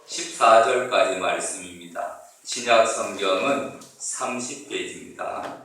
14절까지 말씀입니다. 신약 성경은 30페이지입니다.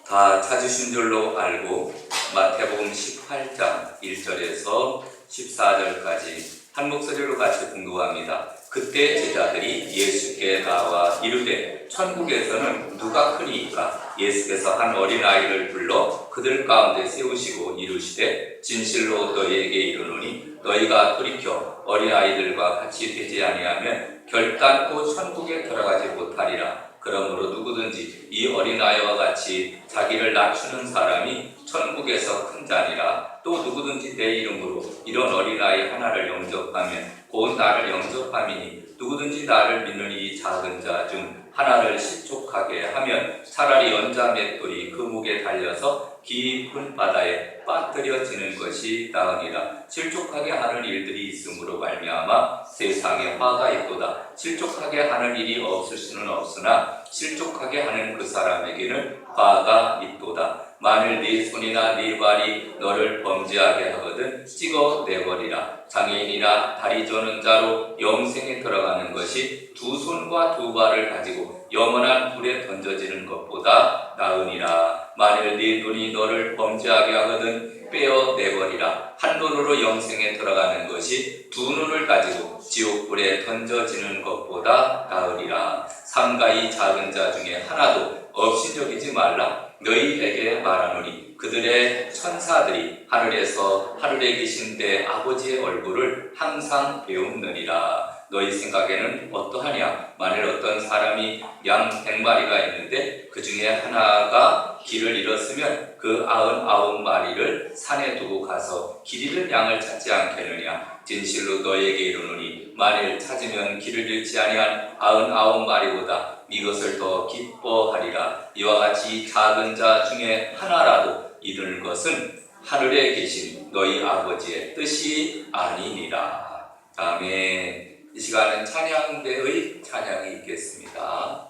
다 찾으신 줄로 알고 마태복음 18장 1절에서 14절까지 한 목소리로 같이 공부합니다. 그때 제자들이 예수께 나와 이르되 천국에서는 누가 크니이까? 예수께서 한 어린아이를 불러 그들 가운데 세우시고 이르시되 진실로 너희에게 이르노니 너희가 돌이켜 어린아이들과 같이 되지 아니하면 결단코 천국에 들어가지 못하리라. 그러므로 누구든지 이 어린아이와 같이 자기를 낮추는 사람이 천국에서 큰 자니라. 또 누구든지 내 이름으로 이런 어린아이 하나를 영접하면 곧 나를 영접함이니 누구든지 나를 믿는 이 작은 자 중 하나를 실족하게 하면 차라리 연자 맷돌이 그 목에 달려서 깊은 바다에 빠뜨려지는 것이 나으니라. 실족하게 하는 일들이 있으므로 말미암아 세상에 화가 있도다. 실족하게 하는 일이 없을 수는 없으나 실족하게 하는 그 사람에게는 화가 있도다. 만일 네 손이나 네 발이 너를 범죄하게 하거든 찍어내버리라. 장애인이나 다리 저는 자로 영생에 들어가는 것이 두 손과 두 발을 가지고 영원한 불에 던져지는 것보다 나으니라. 만일 네 눈이 너를 범죄하게 하거든 빼어내버리라. 한 눈으로 영생에 들어가는 것이 두 눈을 가지고 지옥불에 던져지는 것보다 나으리라. 삼가 이 작은 자 중에 하나도 업신여기지 말라. 너희에게 말하노니 그들의 천사들이 하늘에서 하늘에 계신 내 아버지의 얼굴을 항상 배우느니라. 너희 생각에는 어떠하냐? 만일 어떤 사람이 양 100마리가 있는데 그 중에 하나가 길을 잃었으면 그 99마리를 산에 두고 가서 길 잃은 양을 찾지 않겠느냐? 진실로 너희에게 이르노니 만일 찾으면 길을 잃지 아니한 99마리보다 이것을 더 기뻐하리라. 이와 같이 작은 자 중에 하나라도 이룰 것은 하늘에 계신 너희 아버지의 뜻이 아니니라. 아멘. 이 시간은 찬양대의 찬양이 있겠습니다.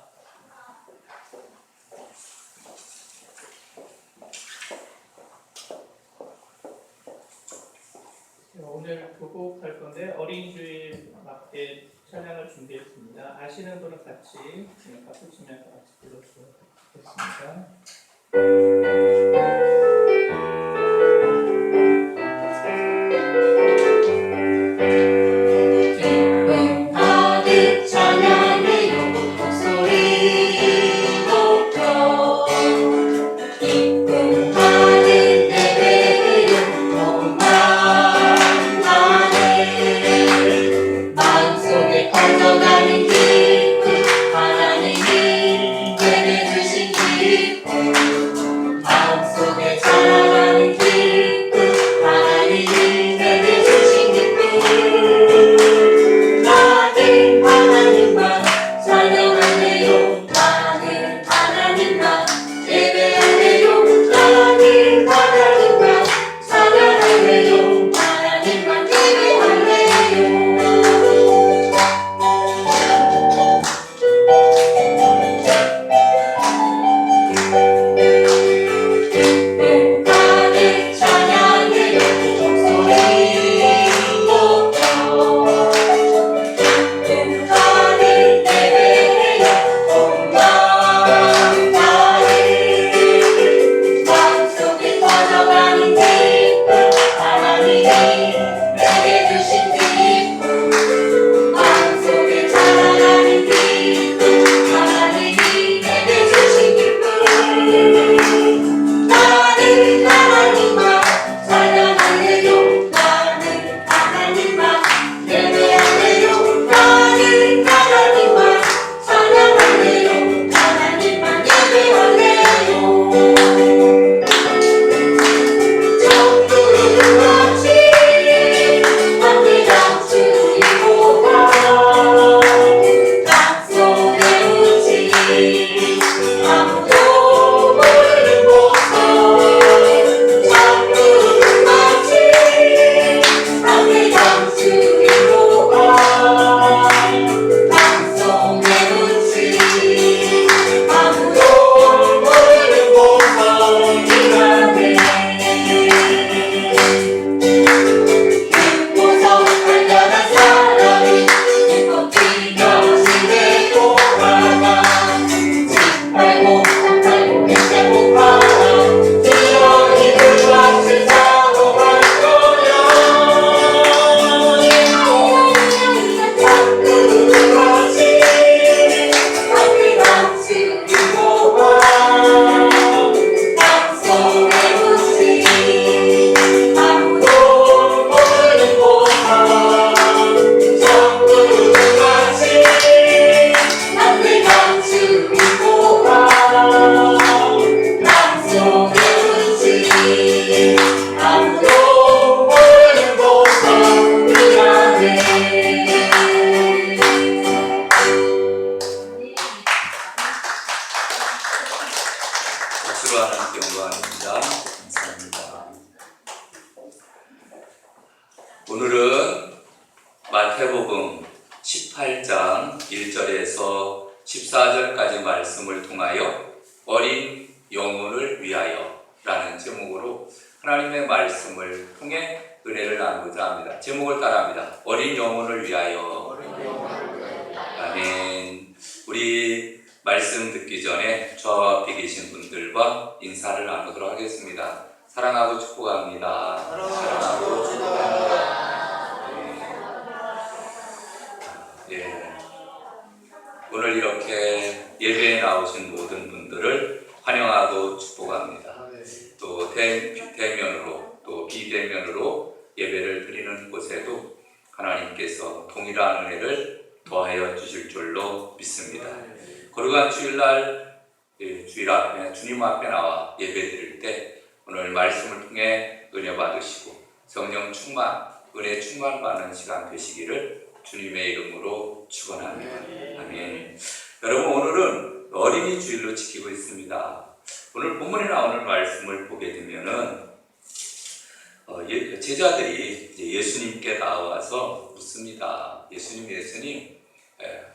오늘 두 곡 할 건데 어린이주일 맞게 찬양을 준비했습니다. 아시는 분은 같이 박수 치면서 같이 불러주시면 좋겠습니다. 마음속에 오늘은 마태복음 18장 1절에서 14절까지 말씀을 통하여 어린 영혼을 위하여 라는 제목으로 하나님의 말씀을 통해 은혜를 나누고자 합니다. 제목을 따라합니다. 어린 영혼을 위하여. 아멘. 우리 말씀 듣기 전에 저 앞에 계신 분들과 인사를 나누도록 하겠습니다. 사랑하고 축복합니다. 사랑하고 축복합니다. 예. 오늘 이렇게 예배에 나오신 모든 분들을 환영하고 축복합니다. 또 대면으로 또 비대면으로 예배를 드리는 곳에도 하나님께서 동일한 은혜를 더하여 주실 줄로 믿습니다. 거룩한 주일날 주일 앞에 주님 앞에 나와 예배 드릴 때 오늘 말씀을 통해 은혜 받으시고 성령 충만, 은혜 충만 받는 시간 되시기를 주님의 이름으로 축원합니다. 아멘. 여러분, 오늘은 어린이 주일로 지키고 있습니다. 오늘 본문에 나오는 말씀을 보게 되면은 제자들이 이제 예수님께 나와서 묻습니다. 예수님,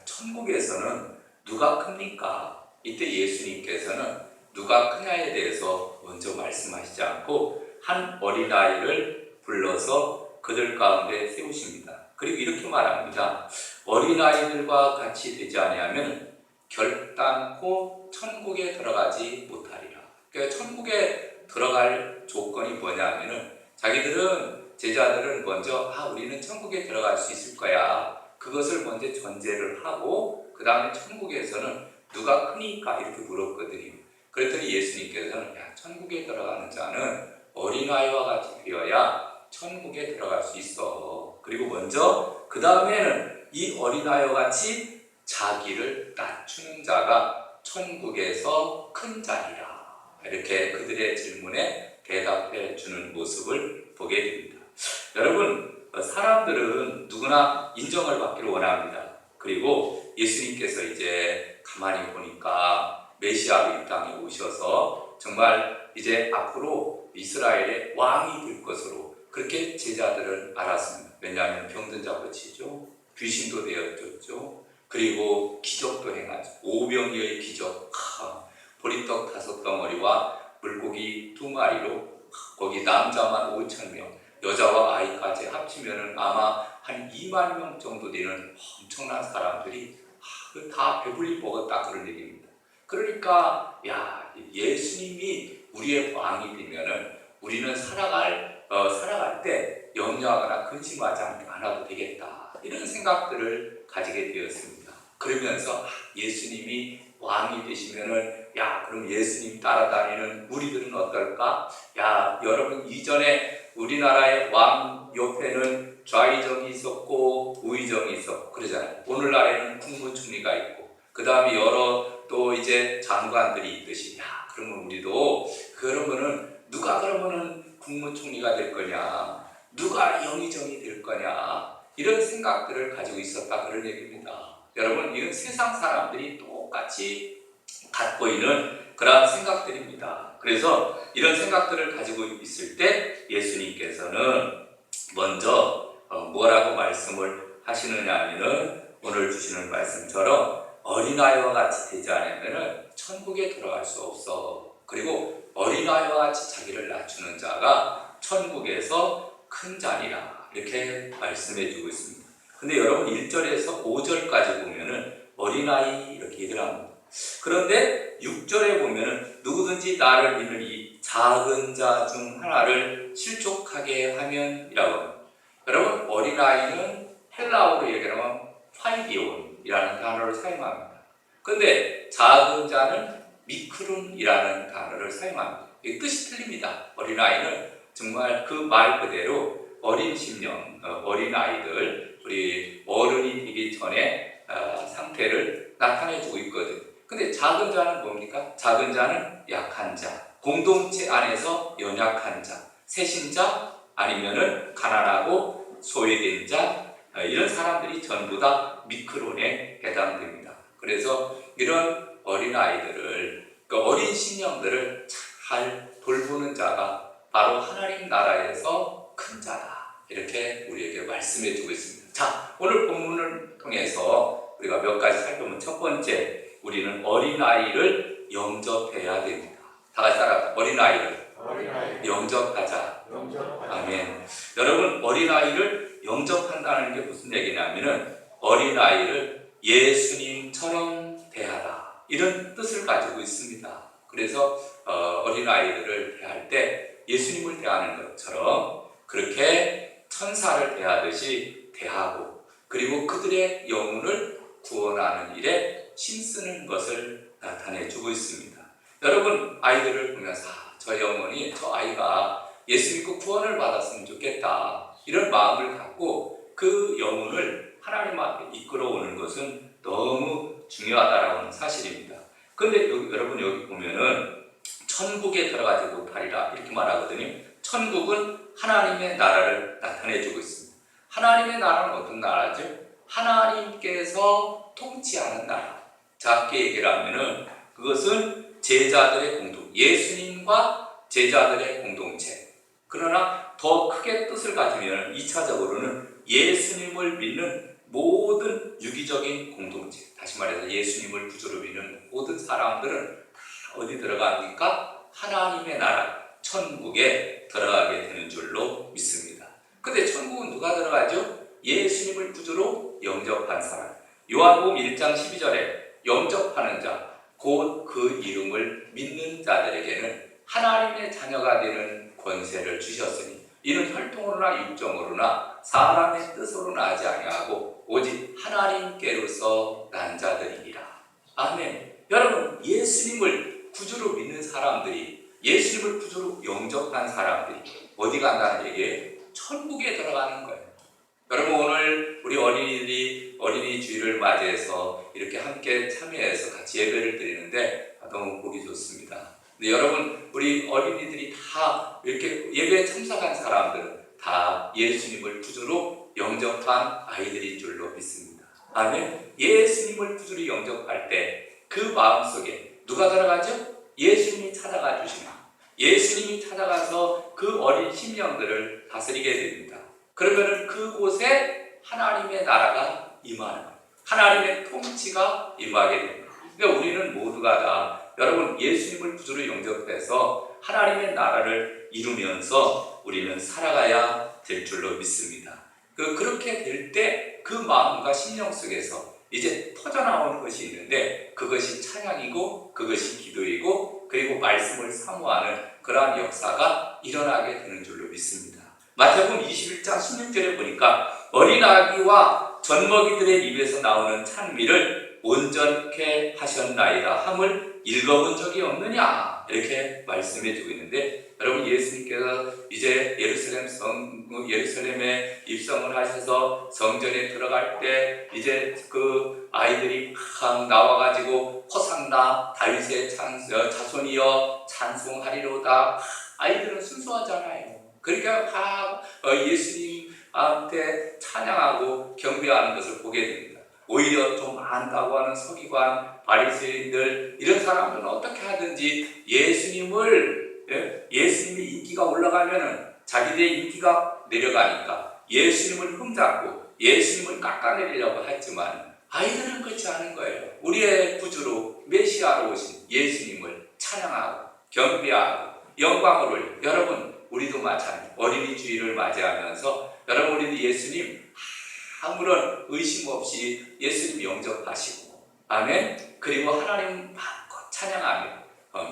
천국에서는 누가 큽니까? 이때 예수님께서는 누가 크냐에 대해서 먼저 말씀하시지 않고 한 어린아이를 불러서 그들 가운데 세우십니다. 그리고 이렇게 말합니다. 어린아이들과 같이 되지 아니하면 결단코 천국에 들어가지 못하리라. 그러니까 천국에 들어갈 조건이 뭐냐면은 자기들은 제자들은 먼저 우리는 천국에 들어갈 수 있을 거야. 그것을 먼저 전제를 하고 그 다음에 천국에서는 누가 크니까 이렇게 물었거든요. 그랬더니 예수님께서는 천국에 들어가는 자는 어린아이와 같이 되어야 천국에 들어갈 수 있어. 그리고 먼저 그 다음에는 이 어린아이와 같이 자기를 낮추는 자가 천국에서 큰 자리라. 이렇게 그들의 질문에 대답해 주는 모습을 보게 됩니다. 여러분, 사람들은 누구나 인정을 받기를 원합니다. 그리고 예수님께서 이제 가만히 보니까 메시아로 이 땅에 오셔서 정말 이제 앞으로 이스라엘의 왕이 될 것으로 그렇게 제자들은 알았습니다. 왜냐하면 병든 자 고치죠. 귀신도 내어줬죠. 그리고 기적도 행하죠. 오병이어의 기적. 보리떡 5덩어리와 물고기 2마리로 거기 남자만 5,000명, 여자와 아이까지 합치면은 아마 한 2만 명 정도 되는 엄청난 사람들이 다 배불리 먹었다 그런 얘기입니다. 그러니까 예수님이 우리의 왕이 되면은 우리는 살아갈 때 염려하거나 근심하지 않아도 되겠다. 이런 생각들을 가지게 되었습니다. 그러면서 예수님이 왕이 되시면은 그럼 예수님 따라다니는 우리들은 어떨까? 여러분, 이전에 우리나라의 왕 옆에는 좌의정이 있었고 우의정이 있었고 그러잖아요. 오늘날에는 국무총리가 있고 그 다음에 여러 또 이제 장관들이 있듯이 그러면 우리도 그러면은 누가 그러면은 국무총리가 될 거냐, 누가 영의정이 될 거냐, 이런 생각들을 가지고 있었다 그런 얘기입니다. 여러분, 이건 세상 사람들이 똑같이 갖고 있는 그런 생각들입니다. 그래서 이런 생각들을 가지고 있을 때 예수님께서는 먼저 뭐라고 말씀을 하시느냐 하면은 오늘 주시는 말씀처럼 어린아이와 같이 되지 않으면 천국에 들어갈 수 없어. 그리고 어린아이와 같이 자기를 낮추는 자가 천국에서 큰 자니라. 이렇게 말씀해 주고 있습니다. 근데 여러분 1절에서 5절까지 보면은 어린아이 이렇게 얘기를 합니다. 그런데 6절에 보면은 누구든지 나를 믿는 이 작은 자 중 하나를 실족하게 하면 이라고 합니다. 여러분, 어린아이는 헬라어로 얘기하면 파이디온이라는 단어를 사용합니다. 그런데 작은 자는 미크론이라는 단어를 사용합니다. 이 뜻이 틀립니다. 어린아이는 정말 그 말 그대로 어린 심령, 어린아이들, 우리 어른이 되기 전에 상태를 나타내주고 있거든요. 근데 작은 자는 뭡니까? 작은 자는 약한 자, 공동체 안에서 연약한 자, 세신자, 아니면은 가난하고 소외된 자, 이런 사람들이 전부 다 미크론에 해당됩니다. 그래서 이런 어린아이들을, 어린 심령들을 잘 돌보는 자가 바로 하나님 나라에서 큰 자다. 이렇게 우리에게 말씀해 주고 있습니다. 자, 오늘 본문을 통해서 우리가 몇 가지 살펴보면 첫 번째, 우리는 어린아이를 영접해야 됩니다. 다 같이 따라 어린아이를 영접하자. 아멘. 여러분, 어린아이를 영접한다는 게 무슨 얘기냐면은 어린아이를 예수님처럼 대하라, 이런 뜻을 가지고 있습니다. 그래서 어린아이들을 대할 때 예수님을 대하는 것처럼 그렇게 천사를 대하듯이 대하고, 그리고 그들의 영혼을 구원하는 일에 힘쓰는 것을 나타내 주고 있습니다. 여러분, 아이들을 보면서 저 영혼이, 저 아이가 예수 믿고 구원을 받았으면 좋겠다, 이런 마음을 갖고 그 영혼을 하나님 앞에 이끌어오는 것은 너무 중요하다라는 사실입니다. 근데 여러분, 여기 보면은 천국에 들어가지 못하리라 이렇게 말하거든요. 천국은 하나님의 나라를 나타내 주고 있습니다. 하나님의 나라는 어떤 나라죠? 하나님께서 통치하는 나라. 작게 얘기를 하면은 그것은 제자들의 공동, 예수님과 제자들의 공동체. 그러나 더 크게 뜻을 가지면 2차적으로는 예수님을 믿는 모든 유기적인 공동체, 다시 말해서 예수님을 구주로 믿는 모든 사람들은 어디 들어갑니까? 하나님의 나라, 천국에 들어가게 되는 줄로 믿습니다. 근데 천국은 누가 들어가죠? 예수님을 구주로 영접한 사람. 요한복음 1장 12절에 영접하는 자, 곧 그 이름을 믿는 자들에게는 하나님의 자녀가 되는 권세를 주셨으니 이는 혈통으로나 육정으로나 사람의 뜻으로는 하지 아니하고 오직 하나님께로서 난 자들이니라. 아멘. 여러분, 예수님을 구주로 믿는 사람들이, 예수님을 구주로 영접한 사람들이 어디 간다는 얘기예요? 천국에 들어가는 거예요. 여러분, 오늘 우리 어린이들이 어린이 주일을 맞이해서 이렇게 함께 참여해서 같이 예배를 드리는데 너무 보기 좋습니다. 근데 여러분, 우리 어린이들이 다 이렇게 예배에 참석한 사람들은 다 예수님을 구주로 영접한 아이들인 줄로 믿습니다. 아멘. 예수님을 구주로 영접할 때 그 마음속에 누가 들어가죠? 예수님이 찾아가 주시나, 예수님이 찾아가서 그 어린 심령들을 다스리게 됩니다. 그러면은 그곳에 하나님의 나라가 임하는 거예요. 하나님의 통치가 임하게 됩니다. 그러니까 우리는 모두가 다, 여러분, 예수님을 구주로 영접해서 하나님의 나라를 이루면서 우리는 살아가야 될 줄로 믿습니다. 그렇게 될 때 그 마음과 심령 속에서 이제 터져나오는 것이 있는데 그것이 찬양이고 그것이 기도이고 그리고 말씀을 사모하는 그러한 역사가 일어나게 되는 줄로 믿습니다. 마태복음 21장 16절에 보니까 어린아기와 젖먹이들의 입에서 나오는 찬미를 온전케 하셨나이다 함을 읽어본 적이 없느냐, 이렇게 말씀해 주고 있는데, 여러분, 예수님께서 이제 예루살렘에 입성을 하셔서 성전에 들어갈 때 이제 그 아이들이 막 나와가지고 호산나 다윗의 자손이여 찬송하리로다. 아이들은 순수하잖아요. 그러니까 예수님한테 찬양하고 경배하는 것을 보게 됩니다. 오히려 좀 안다고 하는 서기관, 바리새인들, 이런 사람들은 어떻게 하든지 예수님이 인기가 올라가면은 자기들의 인기가 내려가니까 예수님을 흠잡고 예수님을 깎아내리려고 했지만 아이들은 그렇지 않은 거예요. 우리의 구주로 메시아로 오신 예수님을 찬양하고 경배하고 영광을 올려. 여러분, 우리도 마찬가지. 어린이 주일을 맞이하면서 여러분, 우리도 예수님 아무런 의심 없이 예수님 영접하시고, 아멘. 그리고 하나님 마음껏 찬양하며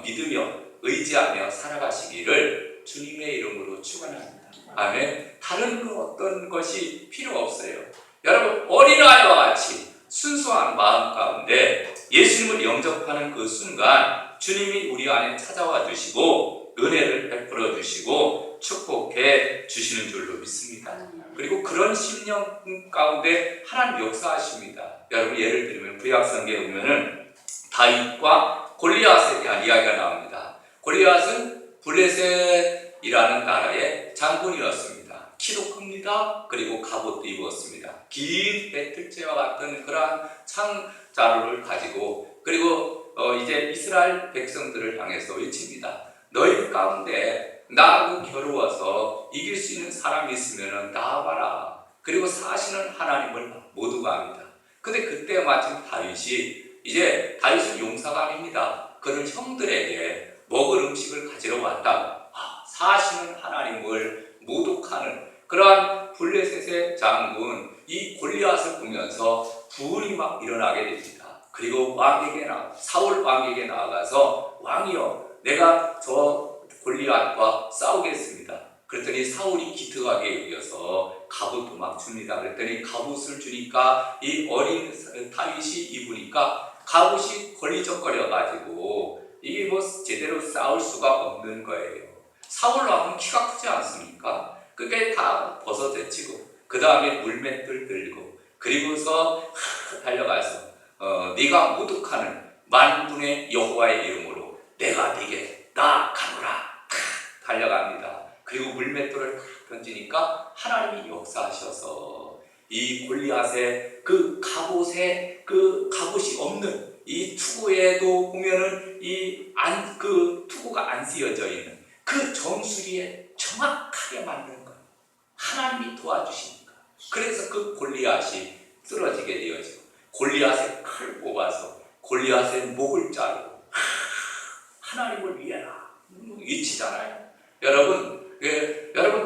믿으며 의지하며 살아가시기를 주님의 이름으로 축원합니다. 아멘. 다른 그 어떤 것이 필요 없어요. 여러분, 어린아이와 같이 순수한 마음 가운데 예수님을 영접하는 그 순간 주님이 우리 안에 찾아와 주시고 은혜를 베풀어 주시고 축복해 주시는 줄로 믿습니다. 그리고 그런 심령 가운데 하나님 역사하십니다. 여러분, 예를 들면 구약성경에 보면은 다윗과 골리앗에 대한 이야기가 나옵니다. 골리앗은 블레셋이라는 나라의 장군이었습니다. 키도 큽니다. 그리고 갑옷도 입었습니다. 긴 배틀체와 같은 그러한 창자루를 가지고, 그리고 이제 이스라엘 백성들을 향해서 외칩니다. 너희 가운데 나하고 겨루어서 이길 수 있는 사람이 있으면 나와봐라. 그리고 사시는 하나님을 모두가 압니다. 근데 그때 마침 다윗이, 이제 다윗은 용사가 아닙니다. 그는 형들에게 먹을 음식을 가지러 왔다. 사시는 하나님을 모독하는 그러한 블레셋의 장군 이 골리앗을 보면서 불이 막 일어나게 됩니다. 그리고 사울 왕에게 나아가서, 왕이여, 내가 저 골리앗과 싸우겠습니다. 그랬더니 사울이 기특하게 여겨서 갑옷도 막 줍니다. 그랬더니 갑옷을 주니까 이 어린 다윗이 입으니까 갑옷이 걸리적거려가지고 이게 뭐 제대로 싸울 수가 없는 거예요. 사울 왕은 키가 크지 않습니까? 그게 다 벗어제치고 그 다음에 물맷돌 들고 그리고서 달려가서 네가 모독하는 만군의 여호와의 이름으로 내가 네게 나아가노라 달려갑니다. 그리고 물맷돌을 던지니까 하나님이 역사하셔서 이 골리앗의 그 갑옷이 없는 이 투구에도 보면은 그 투구가 안 쓰여져 있는 그 정수리에 정확하게 맞는 거예요. 하나님이 도와주시니까. 그래서 그 골리앗이 쓰러지게 되어지고 골리앗의 칼을 뽑아서 골리앗의 목을 자르고 하나님을 위해라 외치잖아요. 여러분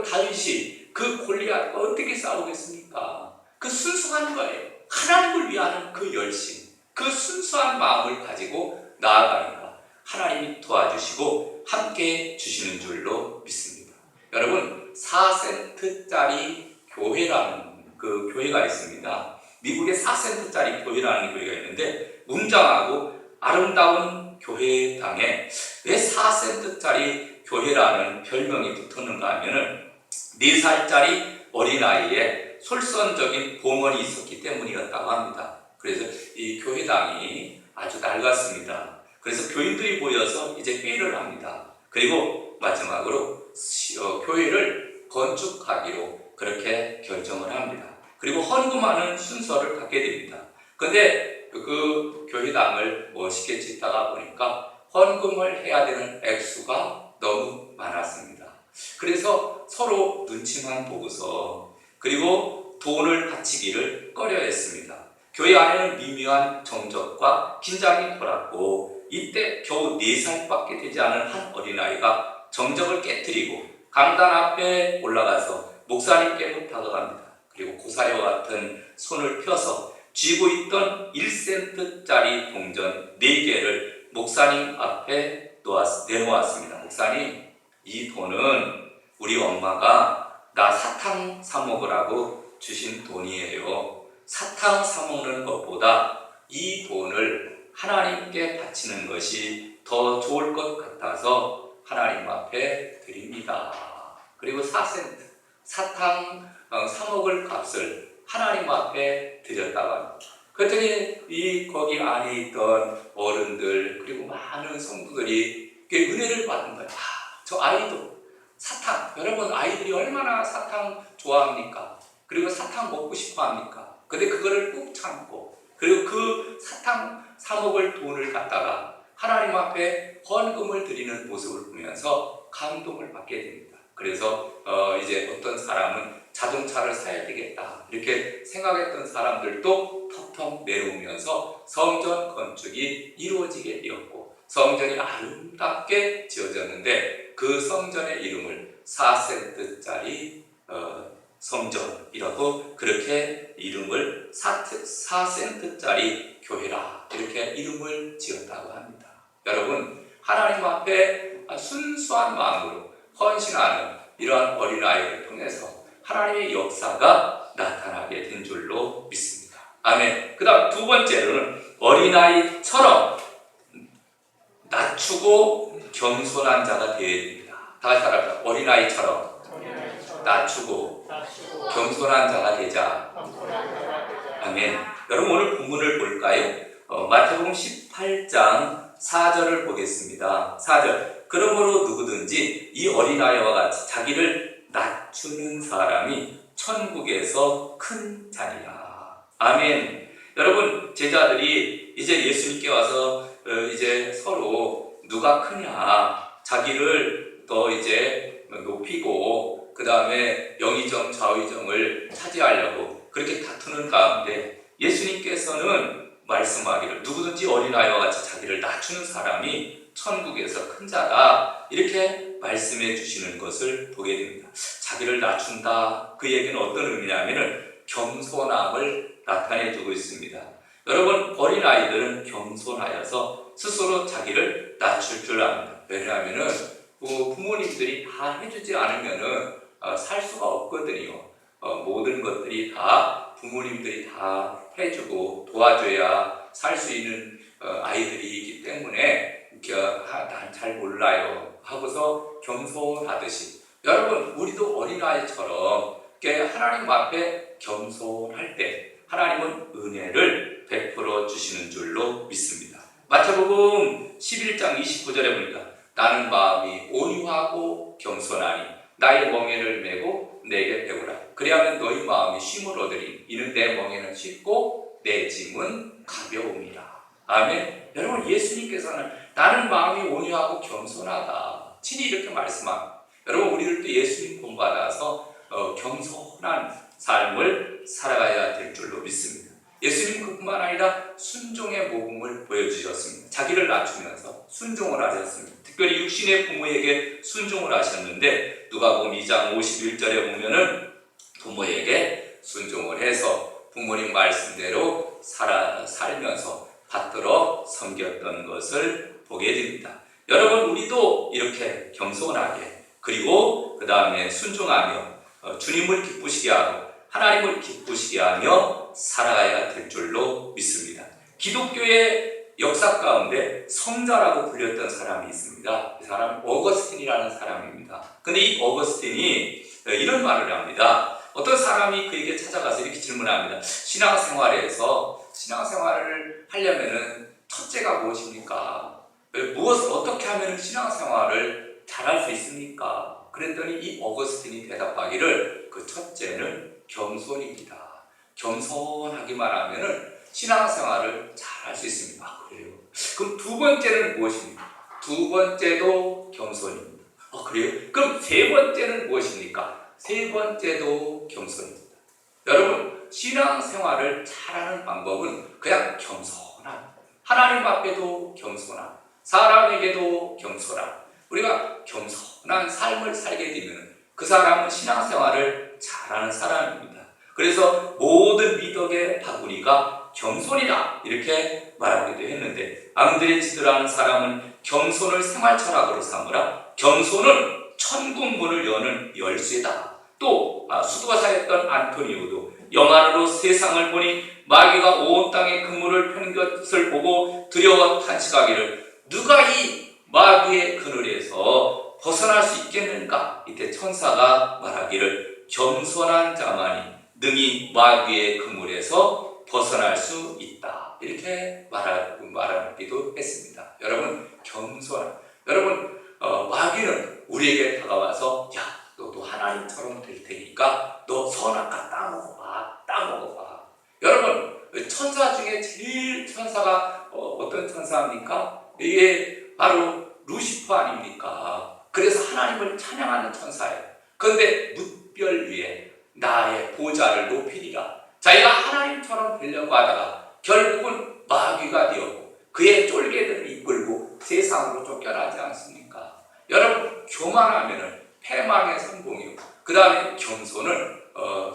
다윗이 그 골리앗과 어떻게 싸우겠습니까? 그 순수한 거예요. 하나님을 위하는 그 열심, 그 순수한 마음을 가지고 나아가니까 하나님이 도와주시고 함께 주시는 줄로 믿습니다. 여러분 4센트짜리 교회라는 그 교회가 있습니다. 미국에 4센트짜리 교회라는 교회가 있는데 웅장하고 아름다운 교회당에 왜 4센트짜리 교회라는 별명이 붙었는가 하면은 4살짜리 어린아이에 솔선적인 봉헌이 있었기 때문이었다고 합니다. 그래서 이 교회당이 아주 낡았습니다. 그래서 교인들이 모여서 이제 회의를 합니다. 그리고 마지막으로 교회를 건축하기로 그렇게 결정을 합니다. 그리고 헌금하는 순서를 갖게 됩니다. 그런데 그 교회당을 멋있게 짓다가 보니까 헌금을 해야 되는 액수가 너무 많았습니다. 그래서 서로 눈치만 보고서 그리고 돈을 바치기를 꺼려했습니다. 교회 안에는 미묘한 정적과 긴장이 돌았고 이때 겨우 4살밖에 되지 않은 한 어린아이가 정적을 깨뜨리고 강단 앞에 올라가서 목사님께 부탁합니다. 그리고 고사리와 같은 손을 펴서 쥐고 있던 1센트짜리 동전 4개를 목사님 앞에 내놓았습니다. 목사님, 이 돈은 우리 엄마가 나 사탕 사 먹으라고 주신 돈이에요. 사탕 사 먹는 것보다 이 돈을 하나님께 바치는 것이 더 좋을 것 같아서 하나님 앞에 드립니다. 그리고 4센트 사탕 사 먹을 값을 하나님 앞에 드렸다고 합니다. 그랬더니 거기 안에 있던 어른들 그리고 많은 성도들이 은혜를 받은 거예요. 저 아이도 사탕, 여러분 아이들이 얼마나 사탕 좋아합니까? 그리고 사탕 먹고 싶어 합니까? 근데 그거를 꾹 참고 그리고 그 사탕 사 먹을 돈을 갖다가 하나님 앞에 헌금을 드리는 모습을 보면서 감동을 받게 됩니다. 그래서 이제 어떤 사람은 자동차를 사야 되겠다 이렇게 생각했던 사람들도 턱턱 내려오면서 성전 건축이 이루어지게 되었고 성전이 아름답게 지어졌는데 그 성전의 이름을 4센트짜리 성전이라고 그렇게 이름을 4센트짜리 교회라 이렇게 이름을 지었다고 합니다. 여러분 하나님 앞에 순수한 마음으로 헌신하는 이러한 어린아이를 통해서 하나님의 역사가 나타나게 된 줄로 믿습니다. 아멘. 그 다음 두 번째로는 어린아이처럼 낮추고 겸손한 자가 되어야 됩니다. 다시 따라합니다. 어린아이처럼 낮추고 겸손한 자가 되자. 아멘. 여러분 오늘 본문을 볼까요? 마태복음 18장 4절을 보겠습니다. 4절. 그러므로 누구든지 이 어린아이와 같이 자기를 낮추는 사람이 천국에서 큰 자니라. 아멘. 여러분 제자들이 이제 예수님께 와서 이제 서로 누가 크냐 자기를 더 이제 높이고 그 다음에 영의정 좌의정을 차지하려고 그렇게 다투는 가운데 예수님께서는 말씀하기를 누구든지 어린아이와 같이 자기를 낮추는 사람이 천국에서 큰 자다 이렇게 말씀해 주시는 것을 보게 됩니다. 자기를 낮춘다 그 얘기는 어떤 의미냐면은 겸손함을 나타내 주고 있습니다. 여러분 어린아이들은 겸손하여서 스스로 자기를 낮출 줄 압니다. 왜냐하면은 부모님들이 다 해주지 않으면은 살 수가 없거든요. 모든 것들이 다 부모님들이 다 해주고 도와줘야 살 수 있는 아이들이기 때문에 난 잘 몰라요 하고서 겸손하듯이 여러분 우리도 어린아이처럼 하나님 앞에 겸손할 때 하나님은 은혜를 베풀어 주시는 줄로 믿습니다. 마태복음 11장 29절에 보니까 나는 마음이 온유하고 겸손하니 나의 멍에를 메고 내게 배우라. 그리하면 너희 마음이 쉼을 얻으리. 이는 내 멍에는 쉽고 내 짐은 가벼움이라. 아멘. 여러분 예수님께서는 나는 마음이 온유하고 겸손하다. 친히 이렇게 말씀합니다. 여러분 우리들도 예수님 본받아서 겸손한 삶을 살아가야 될 줄로 믿습니다. 예수님 그뿐만 아니라 순종의 모범을 보여주셨습니다. 자기를 낮추면서 순종을 하셨습니다. 특별히 육신의 부모에게 순종을 하셨는데 누가복음 2장 51절에 보면은 부모에게 순종을 해서 부모님 말씀대로 살면서 받들어 섬겼던 것을 보게 됩니다. 여러분 우리도 이렇게 겸손하게 그리고 그 다음에 순종하며 주님을 기쁘시게 하고 하나님을 기쁘시게 하며 살아가야 될 줄로 믿습니다. 기독교의 역사 가운데 성자라고 불렸던 사람이 있습니다. 그 사람은 어거스틴이라는 사람입니다. 근데 이 어거스틴이 이런 말을 합니다. 어떤 사람이 그에게 찾아가서 이렇게 질문합니다. 신앙생활에서 신앙생활을 하려면은 첫째가 무엇입니까? 무엇을 어떻게 하면 신앙생활을 잘할 수 있습니까? 그랬더니 이 어거스틴이 대답하기를 그 첫째는 겸손입니다. 겸손하기만 하면은 신앙생활을 잘할 수 있습니다. 그래요. 그럼 두 번째는 무엇입니까? 두 번째도 겸손입니다. 그래요? 그럼 세 번째는 무엇입니까? 세 번째도 겸손입니다. 여러분 신앙생활을 잘하는 방법은 그냥 겸손함. 하나님 앞에도 겸손함. 사람에게도 겸손함. 우리가 겸손한 삶을 살게 되면 그 사람은 신앙생활을 잘하는 사람입니다. 그래서 모든 미덕의 바구니가 겸손이다 이렇게 말하기도 했는데 앙드레지드라는 사람은 겸손을 생활철학으로 삼으라. 겸손은 천국문을 여는 열쇠다. 또 수도사였던 안토니오도 영안으로 세상을 보니 마귀가 온 땅에 그물을 펴는 것을 보고 두려워 탄식하기를 누가 이 마귀의 그늘에서 벗어날 수 있겠는가? 이때 천사가 말하기를 겸손한 자만이 능히 마귀의 그물에서 벗어날 수 있다. 이렇게 말하기도 했습니다. 여러분 겸손한 여러분 마귀는 우리에게 다가와서 야 너도 하나님처럼 될 테니까 너 선악과 따먹어봐. 여러분 천사 중에 제일 천사가 어떤 천사입니까? 이게 바로 루시퍼 아닙니까? 그래서 하나님을 찬양하는 천사예요. 그런데 뭇별 위에 나의 보좌를 높이리라. 자기가 하나님처럼 되려고 하다가 결국은 마귀가 되었고 그의 쫄개들을 이끌고 세상으로 쫓겨나지 않습니까? 여러분 교만하면은 패망의 선봉이고 그 다음에 겸손은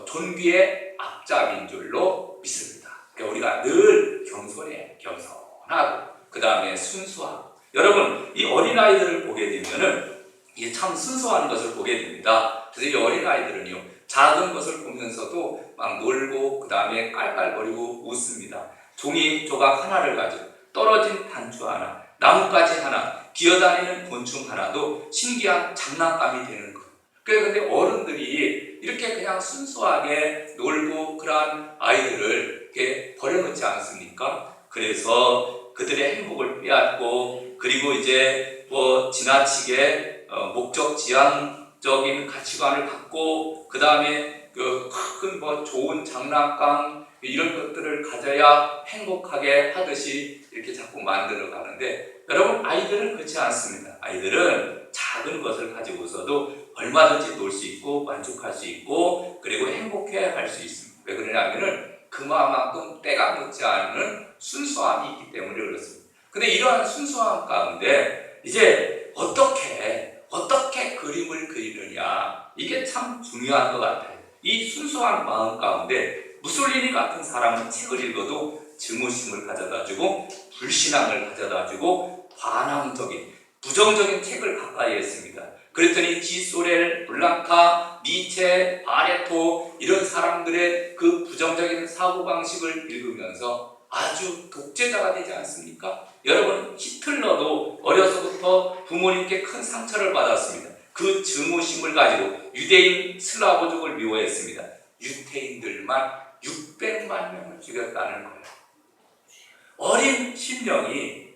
존귀의 앞잡인 줄로 믿습니다. 그러니까 우리가 늘 겸손하고 그 다음에 순수하고 여러분 이 어린아이들을 보게 되면은 이게 참 순수한 것을 보게 됩니다. 그래서 이 어린아이들은요 작은 것을 보면서도 막 놀고 그 다음에 깔깔거리고 웃습니다. 종이 조각 하나를 가지고 떨어진 단추 하나, 나뭇가지 하나, 기어다니는 곤충 하나도 신기한 장난감이 되는 거예요. 그런데 어른들이 이렇게 그냥 순수하게 놀고 그러한 아이들을 이렇게 버려놓지 않습니까? 그래서 그들의 행복을 빼앗고 그리고 이제 지나치게 목적지향적인 가치관을 갖고 그 다음에 큰 좋은 장난감 이런 것들을 가져야 행복하게 하듯이 이렇게 자꾸 만들어 가는데 여러분, 아이들은 그렇지 않습니다. 아이들은 작은 것을 가지고서도 얼마든지 놀 수 있고 만족할 수 있고 그리고 행복해 할 수 있습니다. 왜 그러냐면은 그만큼 때가 묻지 않은 순수함이 있기 때문에 그렇습니다. 근데 이러한 순수함 가운데 이제 어떻게 그림을 그리느냐, 이게 참 중요한 것 같아요. 이 순수한 마음 가운데 무솔리니 같은 사람은 책을 읽어도 증오심을 가져다주고 불신앙을 가져다주고 반항적인 부정적인 책을 가까이 했습니다. 그랬더니 지소렐, 블랑카, 니체, 바레토 이런 사람들의 그 부정적인 사고방식을 읽으면서 아주 독재자가 되지 않습니까? 여러분, 히틀러도 어려서부터 부모님께 큰 상처를 받았습니다. 그 증오심을 가지고 유대인 슬라브족을 미워했습니다. 유태인들만 600만 명을 죽였다는 거예요. 어린 심령이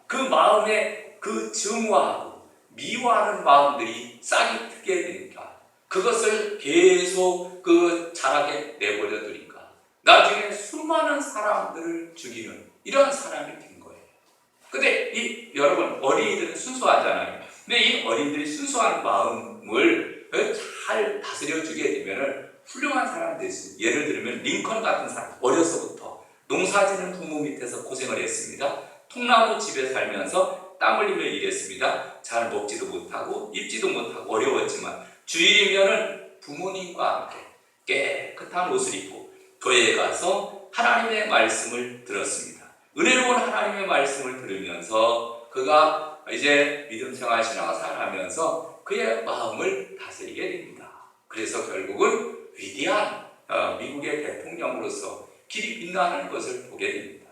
그 마음에 그 증오하고 미워하는 마음들이 싹이 트게 되니까 그것을 계속 그 자라게 내버려 두니까 나중에 수많은 사람들을 죽이는 이런 사람이 된 거예요. 근데 여러분, 어린이들은 순수하잖아요. 근데 이 어린이들이 순수한 마음을 잘 다스려주게 되면 훌륭한 사람이 될 수 있어요. 예를 들면 링컨 같은 사람, 어려서부터 농사지는 부모 밑에서 고생을 했습니다. 통나무 집에 살면서 땀 흘리며 일했습니다. 잘 먹지도 못하고 입지도 못하고 어려웠지만 주일이면은 부모님과 함께 깨끗한 옷을 입고 교회에 가서 하나님의 말씀을 들었습니다. 은혜로운 하나님의 말씀을 들으면서 그가 이제 믿음 생활, 신앙생활 하면서 그의 마음을 다스리게 됩니다. 그래서 결국은 위대한 미국의 대통령으로서 길이 빛나는 것을 보게 됩니다.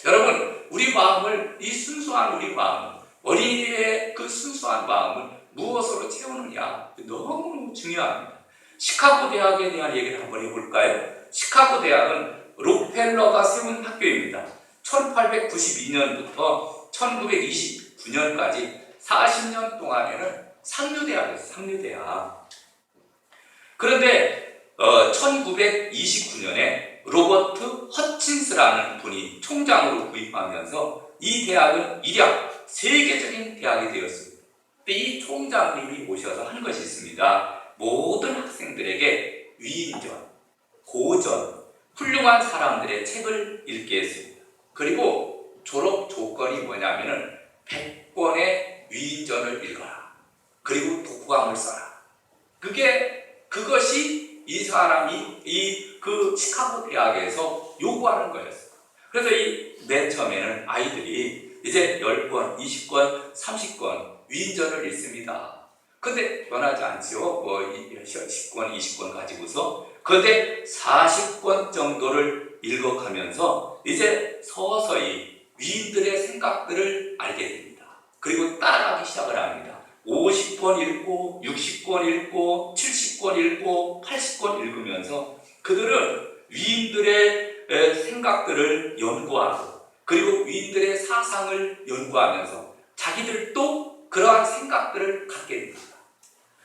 여러분, 우리 마음을, 이 순수한 우리 마음, 어린이의 그 순수한 마음을 무엇으로 채우느냐, 너무 중요합니다. 시카고 대학에 대한 얘기를 한번 해볼까요? 시카고 대학은 록펠러가 세운 학교입니다. 1892년부터 1929년까지 40년 동안에는 상류대학이었어요. 상류대학. 그런데 1929년에 로버트 허친스라는 분이 총장으로 구입하면서 이 대학은 일약 세계적인 대학이 되었습니다. 근데 이 총장님이 오셔서 한 것이 있습니다. 모든 학생들에게 위인전, 고전, 훌륭한 사람들의 책을 읽게 했습니다. 그리고 졸업 조건이 뭐냐면은 100권의 위인전을 읽어라. 그리고 독후감을 써라. 그것이 이 사람이 그 시카고 대학에서 요구하는 거였어요. 그래서 맨 처음에는 아이들이 이제 10권, 20권, 30권 위인전을 읽습니다. 근데 변하지 않지요. 10권, 20권 가지고서. 그런데 40권 정도를 읽어가면서 이제 서서히 위인들의 생각들을 알게 됩니다. 그리고 따라가기 시작을 합니다. 50권 읽고 60권 읽고 70권 읽고 80권 읽으면서 그들은 위인들의 생각들을 연구하고 그리고 위인들의 사상을 연구하면서 자기들도 그러한 생각들을 갖게 됩니다.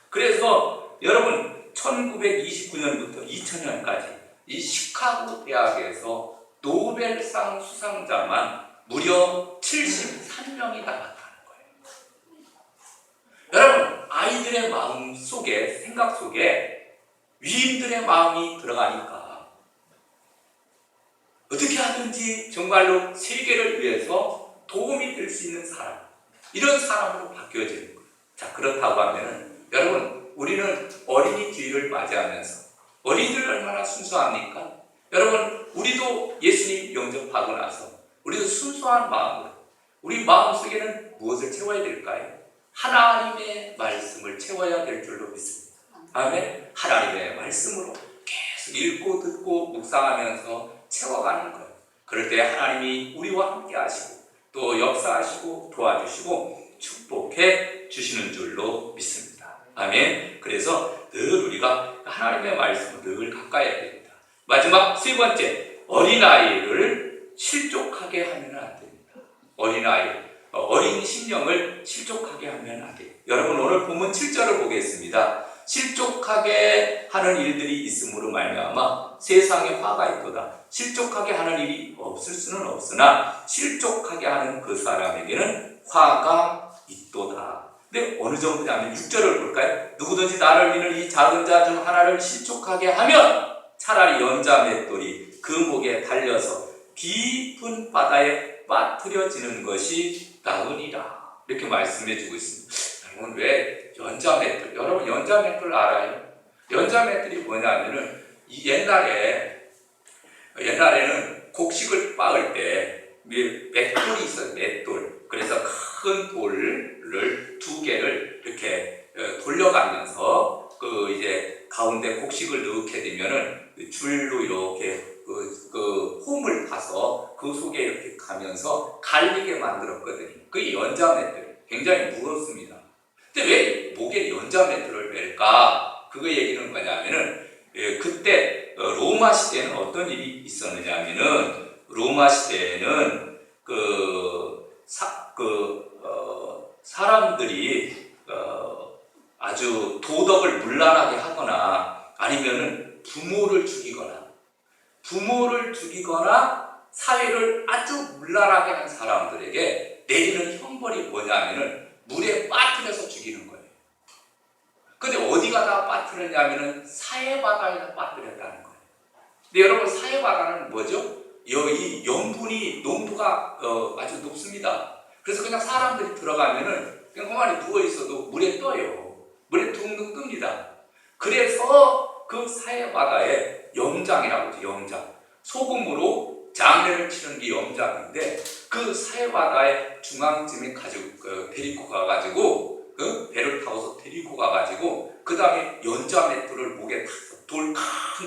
그래서 여러분, 1929년부터 2000년까지 이 시카고 대학에서 노벨상 수상자만 무려 73명이 나왔다는 거예요. 여러분, 아이들의 마음 속에, 생각 속에 위인들의 마음이 들어가니까 어떻게 하든지 정말로 세계를 위해서 도움이 될 수 있는 사람, 이런 사람으로 바뀌어지는 거예요. 자, 그렇다고 하면은 여러분, 우리는 어린이 주일을 맞이하면서 어린이들 얼마나 순수합니까? 여러분, 우리도 예수님 영접하고 나서 우리도 순수한 마음으로 우리 마음속에는 무엇을 채워야 될까요? 하나님의 말씀을 채워야 될 줄로 믿습니다. 아멘. 하나님의 말씀으로 계속 읽고 듣고 묵상하면서 채워가는 거예요. 그럴 때 하나님이 우리와 함께 하시고 또 역사하시고 도와주시고 축복해 주시는 줄로 믿습니다. 아멘. 그래서 늘 우리가 하나님의 말씀을 늘 가까이 해야 됩니다. 마지막 세 번째, 어린아이를 실족하게 하면 안 됩니다. 어린 심령을 실족하게 하면 안 돼요. 여러분, 오늘 본문 7절을 보겠습니다. 실족하게 하는 일들이 있음으로 말미암아 세상에 화가 있도다. 실족하게 하는 일이 없을 수는 없으나 실족하게 하는 그 사람에게는 화가 있도다. 근데 어느 정도냐면 6절을 볼까요? 누구든지 나를 믿는 이 작은 자 중 하나를 실족하게 하면 차라리 연자 맷돌이 그 목에 달려서 깊은 바다에 빠뜨려지는 것이 나으니라. 이렇게 말씀해 주고 있습니다. 여러분, 왜 연자 맷돌? 여러분, 연자 맷돌 알아요? 연자 맷돌이 뭐냐면은 이 옛날에는 곡식을 빻을 때 맷돌이 있어요. 맷돌. 그래서 큰 돌을 두 개를 이렇게 돌려가면서 그 이제 가운데 곡식을 넣게 되면은 줄로 이렇게 홈을 파서 그 속에 이렇게 가면서 갈리게 만들었거든요. 그게 연자 맷돌이 굉장히 무겁습니다. 근데 왜 목에 연자 맷돌을 맬까? 그 얘기는 뭐냐면은 그때 로마 시대에는 어떤 일이 있었느냐면은 로마 시대에는 사람들이 아주 도덕을 문란하게 하거나 아니면은 부모를 죽이거나 사회를 아주 문란하게 한 사람들에게 내리는 형벌이 뭐냐면은 물에 빠뜨려서 죽이는 거예요. 근데 어디가 다 빠뜨렸냐면은 사해바다에다 빠뜨렸다는 거예요. 근데 여러분, 사해바다는 뭐죠? 이 염분이 농도가 아주 높습니다. 그래서 그냥 사람들이 들어가면은 그냥 가만히 누워 있어도 물에 떠요. 물에 둥둥 뜹니다. 그래서 그 사해바다에 염장이라고 하죠. 염장. 소금으로 장례를 치는 게 염장인데 그 사해바다의 중앙쯤에 데리고 가가지고 배를 타고서 데리고 가가지고 그 다음에 연자 맷돌을 목에 타서 큰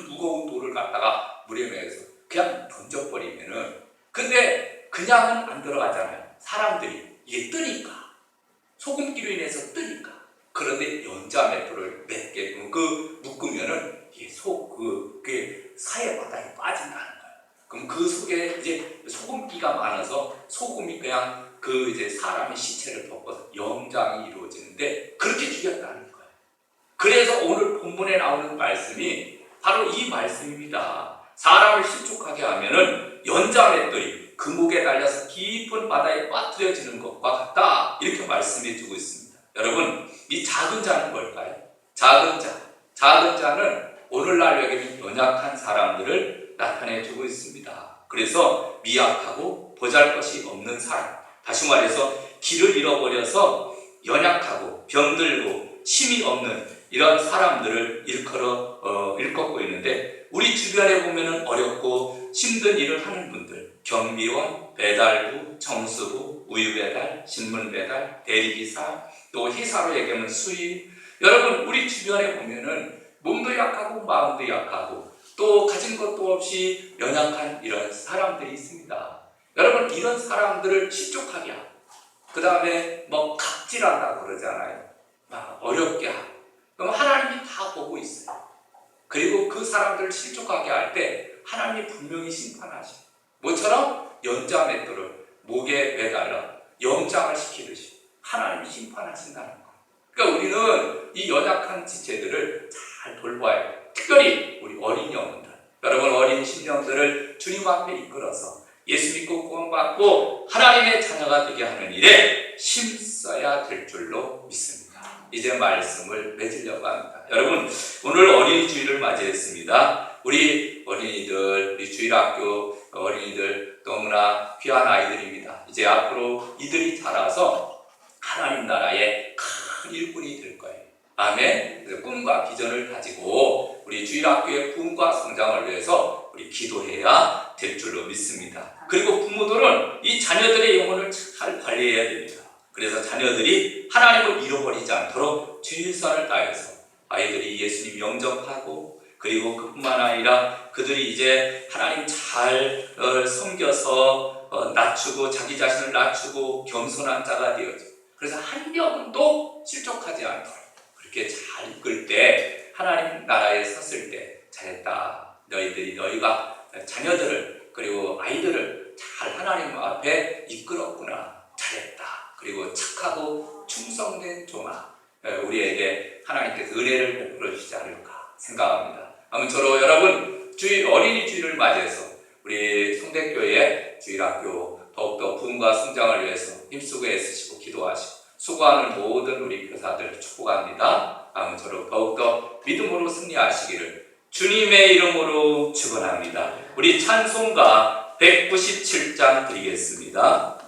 무거운 돌을 갖다가 물에 매서 그냥 던져버리면은, 근데 그냥은 안 들어가잖아요. 사람들이 이게 뜨니까, 소금기로 인해서 뜨니까. 그런데 연자 맷돌을 몇 개 묶으면은 이게 그게 사해바다에 빠진다는 거예요. 그럼 그 속에 이제 소금기가 많아서 소금이 그냥 이제 사람의 시체를 덮어서 염장이 이루어지는데 그렇게 죽였다는 거예요. 그래서 오늘 본문에 나오는 말씀이 바로 이 말씀입니다. 사람을 실족하게 하면은 연자 맷돌이 그 목에 달려서 깊은 바다에 빠뜨려지는 것과 같다. 이렇게 말씀해 주고 있습니다. 여러분, 이 작은 자는 뭘까요? 작은 자는 오늘날 여기는 연약한 사람들을 나타내 주고 있습니다. 그래서 미약하고 보잘것이 없는 사람, 다시 말해서 길을 잃어버려서 연약하고 병들고 힘이 없는 이런 사람들을 일컫고 있는데, 우리 주변에 보면은 어렵고 힘든 일을 하는 분들, 경비원, 배달부, 정수부, 우유배달, 신문배달, 대리기사, 또 회사로 얘기하면 수입. 여러분, 우리 주변에 보면은 몸도 약하고 마음도 약하고 또 가진 것도 없이 연약한 이런 사람들이 있습니다. 여러분, 이런 사람들을 실족하게 하고 그 다음에 갑질한다고 그러잖아요. 막 어렵게 하고. 그럼 하나님이 다 보고 있어요. 그리고 그 사람들을 실족하게 할 때 하나님이 분명히 심판하시고, 뭐처럼 연자 맷돌을 목에 매달려 염장을 시키듯이 하나님이 심판하신다는 거예요. 그러니까 우리는 이 연약한 지체들을 잘 돌봐야 돼요. 특별히 우리 어린 영혼들, 여러분 어린 심령들을 주님 앞에 이끌어서 예수 믿고 구원받고 하나님의 자녀가 되게 하는 일에 힘써야 될 줄로 믿습니다. 이제 말씀을 맺으려고 합니다. 여러분, 오늘 어린이 주일을 맞이했습니다. 우리 어린이들, 우리 주일학교 어린이들 너무나 귀한 아이들입니다. 이제 앞으로 이들이 자라서 하나님 나라의 큰 일꾼이 될 거예요. 아멘. 꿈과 비전을 가지고 우리 주일학교의 꿈과 성장을 위해서 우리 기도해야 될 줄로 믿습니다. 그리고 부모들은 이 자녀들의 영혼을 잘 관리해야 됩니다. 그래서 자녀들이 하나님을 잃어버리지 않도록 최선을 다해서 아이들이 예수님 영접하고, 그리고 그뿐만 아니라 그들이 이제 하나님 잘 섬겨서 낮추고 자기 자신을 낮추고 겸손한 자가 되어져. 그래서 한 명도 실족하지 않도록 그렇게 잘 이끌 때, 하나님 나라에 섰을 때 잘했다. 너희가 자녀들을 그리고 아이들을 잘 하나님 앞에 이끌었구나. 잘했다. 그리고 착하고 충성된 종아, 우리에게 하나님께서 은혜를 베풀어 주시지 않을까 생각합니다. 아무쪼록 여러분, 어린이 주일을 맞이해서 우리 성대교회 주일학교 더욱더 부흥과 성장을 위해서 힘쓰고 애쓰시고 기도하시고 수고하는 모든 우리 교사들 축복합니다. 아무쪼록 더욱더 믿음으로 승리하시기를 주님의 이름으로 축원합니다. 우리 찬송가 197장 드리겠습니다.